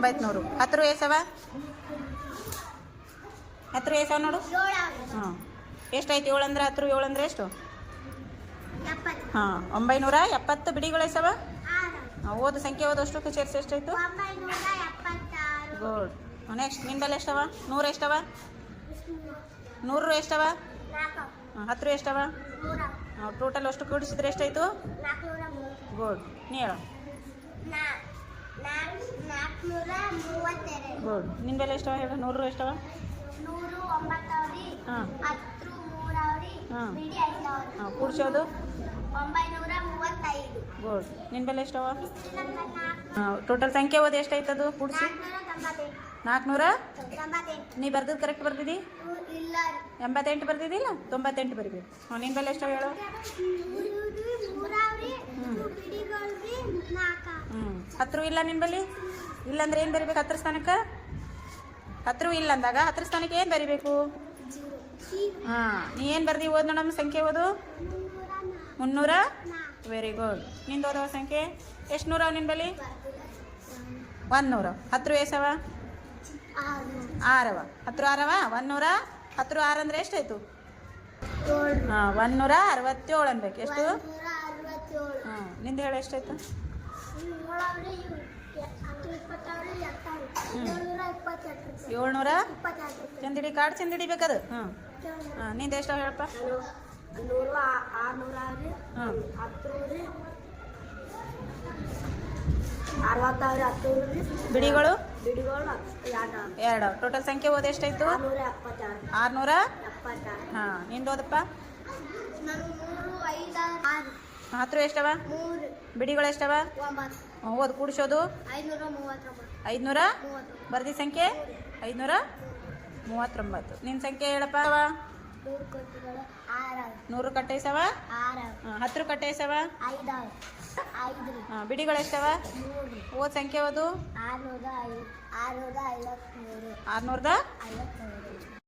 1900. 10 ರು ಎಸವ 10 ರು ಎಸವ ನೋಡು. ಹಾಂ ಎಷ್ಟಾಯ್ತು? 7 ಅಂದ್ರೆ 10 ರು 7 ಅಂದ್ರೆ ಎಷ್ಟು? ಹಾಂ 970 ಬಿಡಿಗಳು ಎಸವ. ಓದು ಸಂಖ್ಯೆ ಓದು ಅಷ್ಟಕ್ಕೆ ಸೇರಿಸಿ ಎಷ್ಟಾಯ್ತು? ಗುಡ್. ನೆಕ್ಸ್ಟ್ ನಿಂಬಲ್ಲಿ ಎಷ್ಟವ? 100 ಎಷ್ಟವ? 100 ರು ಎಷ್ಟವ? 10 ರು ಎಷ್ಟವ? ಟೋಟಲ್ ಅಷ್ಟು ಕೂಡಿಸಿದ್ರೆ ಎಷ್ಟಾಯ್ತು? ಗುಡ್. ನೀ ಹೇಳು. ಗುಡ್. ನಿನ್ನ ಬೆಲೆ ಎಷ್ಟವ ಹೇಳು? 100 ರು ಎಷ್ಟವ? ಹಾಂ ಹಾಂ ಹಾಂ ಕೂಡಿಸೋದು? ಗುಡ್. ನಿನ್ನ ಬೆಲೆ ಎಷ್ಟವ? ಹಾಂ ಟೋಟಲ್ ಸಂಖ್ಯೆ ಓದಿ ಎಷ್ಟಾಯ್ತದು ಕೂಡಿಸಿ? 400. ನೀ ಬರ್ದಿದ್ದು ಕರೆಕ್ಟ್ ಬರ್ದಿದ್ದಿ? 88 ಬರ್ದಿದ್ದಿಲ್ಲ? 98 ಬರಿಬೇಕು. ಹಾಂ ನಿನ್ನ ಬೆಲೆ ಎಷ್ಟವ ಹೇಳು? ಹ್ಞೂ 10 ರು ಇಲ್ಲ ನಿನ್ನ ಬಳಿ? ಇಲ್ಲಾಂದ್ರೆ ಏನು ಬರಿಬೇಕು? 10 ಸ್ಥಾನಕ್ಕೆ 10 ರು ಇಲ್ಲ ಅಂದಾಗ 10 ಸ್ಥಾನಕ್ಕೆ ಏನು ಬರಿಬೇಕು? ಹಾಂ ನೀ ಏನು ಬರ್ದಿ? ಓದು ನೋಡಮ್ಮ ಸಂಖ್ಯೆ ಓದು. 300. Very good. ನಿಂದು ಓದವ ಸಂಖ್ಯೆ ಎಷ್ಟು? 100 ನಿನ್ನ ಬಳಿ? 100. 10 ರು ಎಸವ? 6 ಅವ. 10 ರು 6 ಅವ. 100. 10 ರು 6 ಅಂದ್ರೆ ಎಷ್ಟಾಯ್ತು? ಹಾಂ 167 ಅನ್ಬೇಕು. ಎಷ್ಟು? ಹಾಂ ನಿಂದು ಹೇಳು ಎಷ್ಟಾಯ್ತು? 700. ಚಂದಿಡಿ ಕಾರ್ಡ್ ಚಂದಿಡಿ ಬೇಕದು. ಹಾಂ ಹಾಂ ನಿಂದು ಎಷ್ಟು ಹೇಳಪ್ಪ? ಹಾಂ ಬಿಡಿಗಳು 2. ಟೋಟಲ್ ಸಂಖ್ಯೆ ಓದಿ ಎಷ್ಟಾಯ್ತು? 600. ಹಾಂ ನಿಂದು ಓದಪ್ಪ. 10 ರು ಎಷ್ಟವ? ಬಿಡಿಗಳು ಎಷ್ಟವ? ಓದು ಕೂಡಿಸೋದು? 500. ಬರ್ದಿ ಸಂಖ್ಯೆ? 539. ನಿನ್ನ ಸಂಖ್ಯೆ ಹೇಳಪ್ಪ. 100 ಕಟ್ಟೆ ಎಸವ? 10 ರು ಕಟ್ಟೆ ಎಸವ? ಹಾಂ ಬಿಡಿಗಳು ಎಷ್ಟವ? ಓದ್ ಸಂಖ್ಯೆ ಓದು. 653.